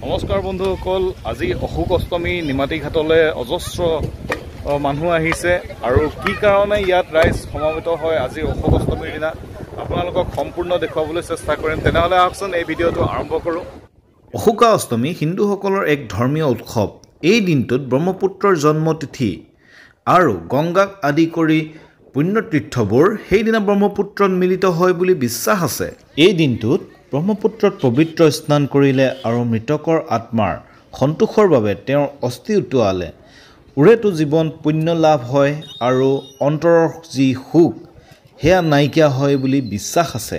নমস্কাৰ বন্ধুসকল, আজি অশোক অষ্টমী নিমাতী ঘাটলৈ অজস্ৰ মানুহ আহিছে আৰু কি কাৰণে ইয়াত ৰাইজ সমাবেত হয় আজি অশোক অষ্টমীৰ দিনা আপোনালোকক সম্পূৰ্ণ দেখুৱাবলৈ চেষ্টা কৰিম। তেনেহ'লে আহকচোন এই ভিডিঅ'টো আৰম্ভ কৰোঁ। অশোকা অষ্টমী হিন্দুসকলৰ এক ধৰ্মীয় উৎসৱ। এই দিনটোত ব্ৰহ্মপুত্ৰৰ জন্মতিথি আৰু গংগাক আদি কৰি পুণ্যতীৰ্থবোৰ সেইদিনা ব্ৰহ্মপুত্ৰত মিলিত হয় বুলি বিশ্বাস আছে। এই দিনটোত ব্ৰহ্মপুত্ৰত পবিত্ৰ স্নান কৰিলে আৰু মৃতকৰ আত্মাৰ সন্তোষৰ বাবে তেওঁৰ অস্থি উটুৱালে উৰেটো জীৱন পুণ্য লাভ হয় আৰু অন্তৰৰ যি সুখ সেয়া নাইকিয়া হয় বুলি বিশ্বাস আছে।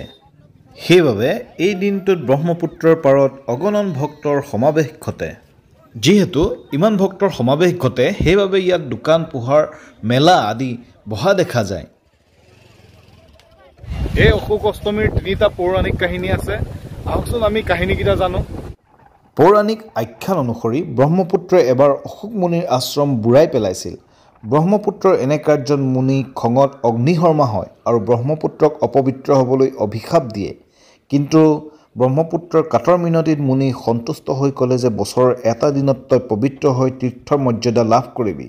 সেইবাবে এই দিনটোত ব্ৰহ্মপুত্ৰৰ পাৰত অগণন ভক্তৰ সমাৱেশ ঘটে। যিহেতু ইমান ভক্তৰ সমাৱেশ ঘটে সেইবাবে ইয়াত দোকান পোহাৰ মেলা আদি বহা দেখা যায়। এই অশোক অষ্টমীৰ তিনিটা পৌৰাণিক কাহিনী আছে, আহকচোন আমি কাহিনীকেইটা জানো। পৌৰাণিক আখ্যান অনুসৰি ব্ৰহ্মপুত্ৰই এবাৰ অশোক মুনিৰ আশ্ৰম বুৰাই পেলাইছিল। ব্ৰহ্মপুত্ৰৰ এনে কাৰ্যত মুনি খঙত অগ্নিশৰ্মা হয় আৰু ব্ৰহ্মপুত্ৰক অপবিত্ৰ হ'বলৈ অভিশাপ দিয়ে। কিন্তু ব্ৰহ্মপুত্ৰৰ কাতৰ মিনতিত মুনি সন্তুষ্ট হৈ ক'লে যে বছৰৰ এটা দিনত তই পবিত্ৰ হৈ তীৰ্থৰ মৰ্যাদা লাভ কৰিবি।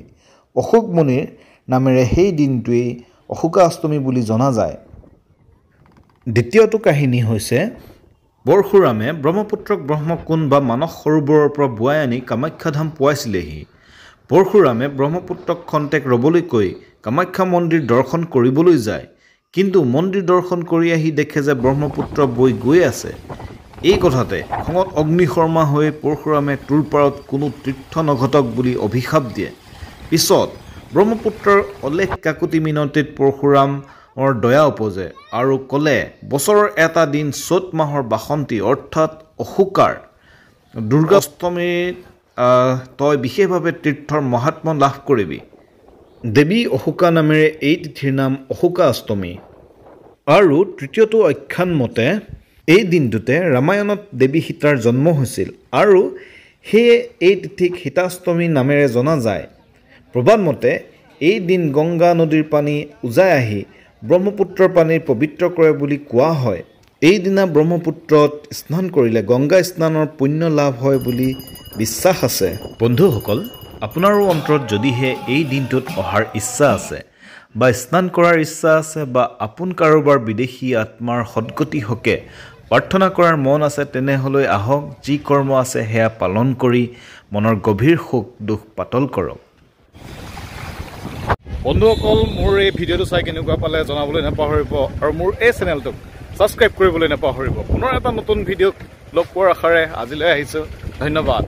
অশোক মুনিৰ নামেৰে সেই দিনটোৱেই অশোকা অষ্টমী বুলি জনা যায়। দ্বিতীয়টো কাহিনী হৈছে পৰশুৰামে ব্ৰহ্মপুত্ৰক ব্ৰহ্মকুণ্ড বা মানস সৰোবৰৰ পৰা বোৱাই আনি কামাখ্যাধাম পোৱাইছিলেহি। পৰশুৰামে ব্ৰহ্মপুত্ৰক খন্তেক ৰ'বলৈ কৈ কামাখ্যা মন্দিৰ দৰ্শন কৰিবলৈ যায়, কিন্তু মন্দিৰ দৰ্শন কৰি আহি দেখে যে ব্ৰহ্মপুত্ৰ বৈ গৈ আছে। এই কথাতে খঙত অগ্নিশৰ্মা হৈ পৰশুৰামে তোৰপাৰত কোনো তীৰ্থ নঘটক বুলি অভিশাপ দিয়ে। পিছত ব্ৰহ্মপুত্ৰৰ অলেখ কাকুতি মিনতিত পৰশুৰামৰ দয়া উপজে আৰু ক'লে বছৰৰ এটা দিন চ'ত মাহৰ বাসন্তী অৰ্থাৎ অশোকাৰ দুৰ্গাষ্টমীত তই বিশেষভাৱে তীৰ্থৰ মহাত্ম্য লাভ কৰিবি। দেৱী অশোকা নামেৰে এই তিথিৰ নাম অশোকা অষ্টমী। আৰু তৃতীয়টো আখ্যান মতে এই দিনটোতে ৰামায়ণত দেৱী সীতাৰ জন্ম হৈছিল আৰু সেয়ে এই তিথিক সীতাষ্টমী নামেৰে জনা যায়। প্ৰবাদ মতে এই দিন গংগা নদীৰ পানী উজাই আহি ব্ৰহ্মপুত্ৰৰ পানী পবিত্ৰ কৰে বুলি কোৱা হয়। এইদিনা ব্ৰহ্মপুত্ৰত স্নান কৰিলে গংগা স্নানৰ পুণ্য লাভ হয় বুলি বিশ্বাস আছে। বন্ধুসকল, আপোনাৰো অন্তৰত যদিহে এই দিনটোত অহাৰ ইচ্ছা আছে বা স্নান কৰাৰ ইচ্ছা আছে বা আপোন কাৰোবাৰ বিদেশী আত্মাৰ সদ্গতি হকে প্ৰাৰ্থনা কৰাৰ মন আছে, তেনেহ'লে আহক যি কৰ্ম আছে সেয়া পালন কৰি মনৰ গভীৰ সুখ দুখ পাতল কৰক। বন্ধুসকল, মোৰ এই ভিডিঅ'টো চাই কেনেকুৱা পালে জনাবলৈ নাপাহৰিব আৰু মোৰ এই চেনেলটোক ছাবস্ক্ৰাইব কৰিবলৈ নাপাহৰিব। পুনৰ এটা নতুন ভিডিঅ'ক লগ পোৱাৰ আশাৰে আজিলৈ আহিছোঁ। ধন্যবাদ।